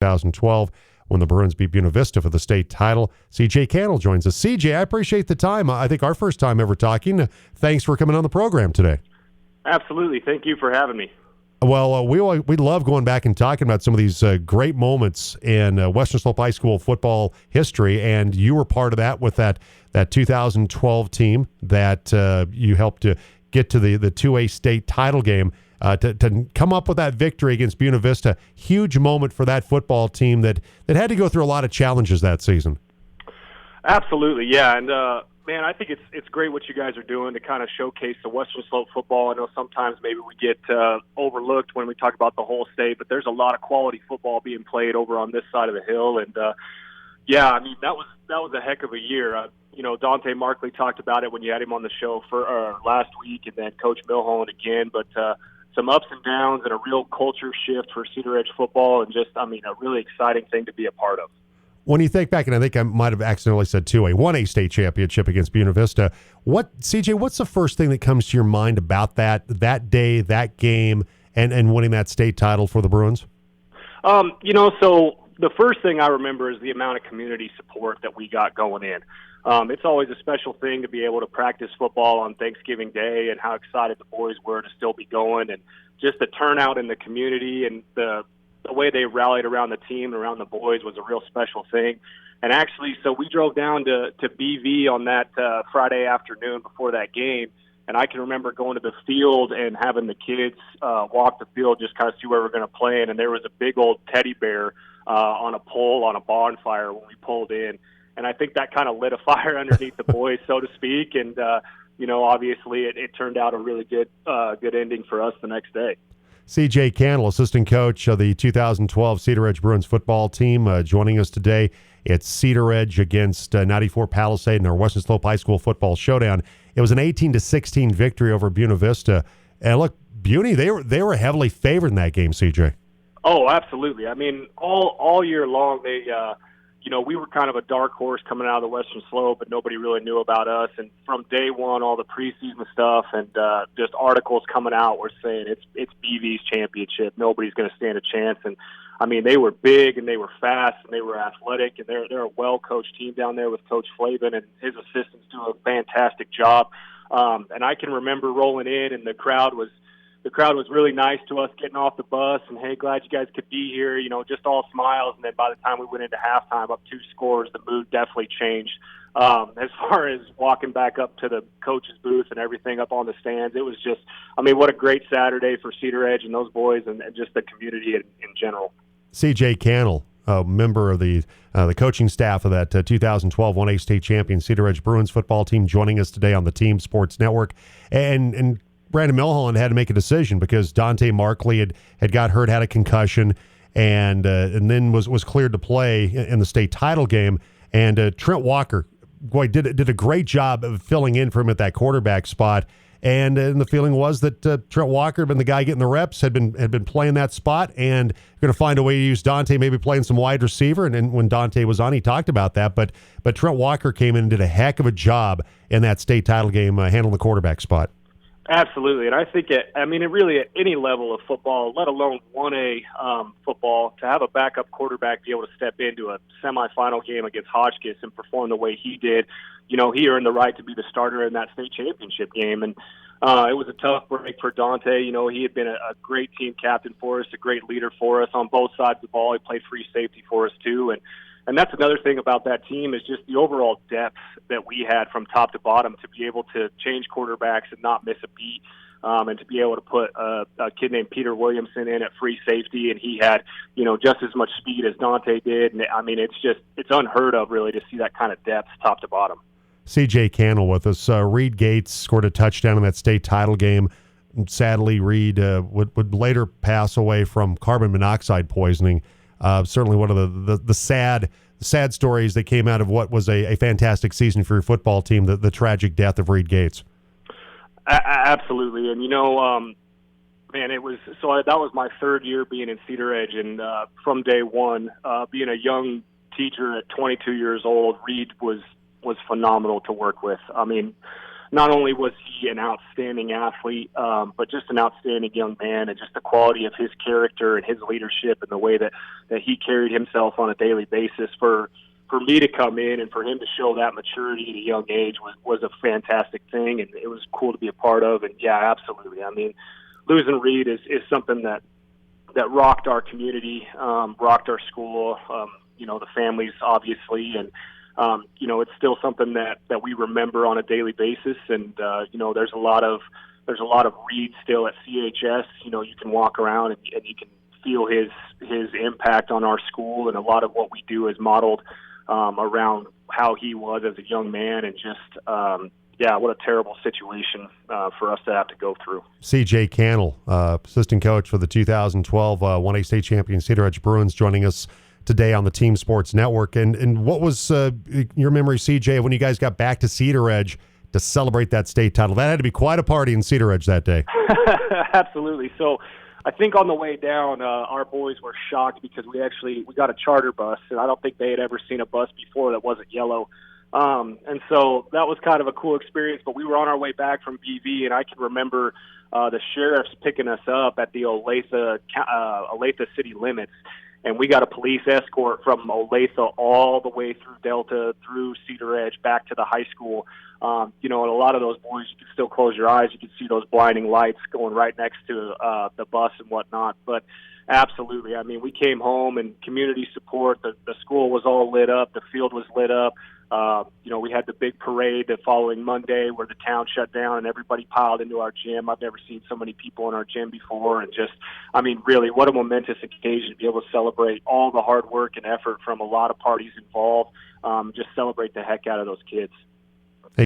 2012 when the Bruins beat Buena Vista for the state title. CJ Cannell joins us. CJ, I appreciate the time. I think our first time ever talking. Thanks for coming on the program today. Absolutely. Thank you for having me. Well, we love going back and talking about some of these great moments in Western Slope High School football history, and you were part of that with that 2012 team that you helped to get to the 2A state title game. To come up with that victory against Buena Vista, huge moment for that football team that had to go through a lot of challenges that season. Absolutely, yeah, and man, I think it's great what you guys are doing to kind of showcase the Western Slope football. I know sometimes maybe we get overlooked when we talk about the whole state, but there's a lot of quality football being played over on this side of the hill, and yeah, I mean that was a heck of a year. Dante Markley talked about it when you had him on the show for last week, and then Coach Milholland again, but some ups and downs and a real culture shift for Cedaredge football, and just, a really exciting thing to be a part of. When you think back, and I think I might have accidentally said 2A, 1A state championship against Buena Vista, CJ, what's the first thing that comes to your mind about that day, that game, and winning that state title for the Bruins? So the first thing I remember is the amount of community support that we got going in. It's always a special thing to be able to practice football on Thanksgiving Day, and how excited the boys were to still be going, and just the turnout in the community and the way they rallied around the team and around the boys was a real special thing. And actually, so we drove down to BV on that Friday afternoon before that game, and I can remember going to the field and having the kids walk the field, just kind of see where we're going to play in, and there was a big old teddy bear on a pole on a bonfire when we pulled in. And I think that kind of lit a fire underneath the boys, so to speak. And, obviously it turned out a really good ending for us the next day. CJ Cannell, assistant coach of the 2012 Cedaredge Bruins football team, joining us today. It's Cedaredge against 94 Palisade in our Western Slope High School football showdown. It was an 18-16 victory over Buena Vista. And look, Buny, they were heavily favored in that game, CJ. Oh, absolutely. I mean, all year long, they we were kind of a dark horse coming out of the Western Slope, but nobody really knew about us. And from day one, all the preseason stuff and just articles coming out were saying it's BV's championship. Nobody's going to stand a chance. And I mean, they were big and they were fast and they were athletic, and they're a well-coached team down there with Coach Flavin and his assistants doing a fantastic job. And I can remember rolling in, and the crowd was really nice to us getting off the bus, and hey, glad you guys could be here, just all smiles. And then by the time we went into halftime up 2 scores, the mood definitely changed. As far as walking back up to the coach's booth and everything up on the stands, it was just, what a great Saturday for Cedaredge and those boys and just the community in general. CJ Cannell, a member of the coaching staff of that 2012 1A state champion Cedaredge Bruins football team, joining us today on the Team Sports Network. And Brandon Milholland had to make a decision because Dante Markley had got hurt, had a concussion, and then was cleared to play in the state title game. And Trent Walker, boy, did a great job of filling in for him at that quarterback spot. And the feeling was that Trent Walker had been the guy getting the reps, had been playing that spot, and going to find a way to use Dante, maybe playing some wide receiver. And when Dante was on, he talked about that. But Trent Walker came in and did a heck of a job in that state title game, handling the quarterback spot. Absolutely, and I think it really at any level of football, let alone 1A football, to have a backup quarterback be able to step into a semifinal game against Hotchkiss and perform the way he did, he earned the right to be the starter in that state championship game. And it was a tough break for Dante. He had been a great team captain for us, a great leader for us on both sides of the ball. He played free safety for us too, and that's another thing about that team is just the overall depth that we had from top to bottom to be able to change quarterbacks and not miss a beat, and to be able to put a kid named Peter Williamson in at free safety, and he had, just as much speed as Dante did. And it's unheard of really to see that kind of depth top to bottom. CJ Cannell with us. Reed Gates scored a touchdown in that state title game. Sadly, Reed would later pass away from carbon monoxide poisoning. Certainly one of the sad stories that came out of what was a fantastic season for your football team, the tragic death of Reed Gates. Absolutely. And, man, that was my third year being in Cedaredge, and from day one, being a young teacher at 22 years old, Reed was phenomenal to work with. not only was he an outstanding athlete, but just an outstanding young man, and just the quality of his character and his leadership and the way that he carried himself on a daily basis for me to come in and for him to show that maturity at a young age was a fantastic thing, and it was cool to be a part of. And yeah, absolutely. I mean, losing Reed is something that rocked our community, rocked our school, the families obviously, and it's still something that we remember on a daily basis. And there's a lot of Reed still at CHS. You can walk around and you can feel his impact on our school, and a lot of what we do is modeled around how he was as a young man, and just what a terrible situation for us to have to go through. CJ Cannell, assistant coach for the 2012 1A state champion Cedaredge Bruins, joining us today on the Team Sports Network. And what was your memory, CJ, when you guys got back to Cedaredge to celebrate that state title? That had to be quite a party in Cedaredge that day. Absolutely. So I think on the way down, our boys were shocked because we got a charter bus, and I don't think they had ever seen a bus before that wasn't yellow. And so that was kind of a cool experience, but we were on our way back from BV, and I can remember the sheriffs picking us up at the Olathe city limits, and we got a police escort from Olathe all the way through Delta, through Cedaredge, back to the high school. And a lot of those boys, you could still close your eyes. You could see those blinding lights going right next to the bus and whatnot. But absolutely, I mean, we came home and community support. The school was all lit up. The field was lit up. We had the big parade the following Monday where the town shut down and everybody piled into our gym. I've never seen so many people in our gym before. And just, I mean, really, what a momentous occasion to be able to celebrate all the hard work and effort from a lot of parties involved. Just celebrate the heck out of those kids.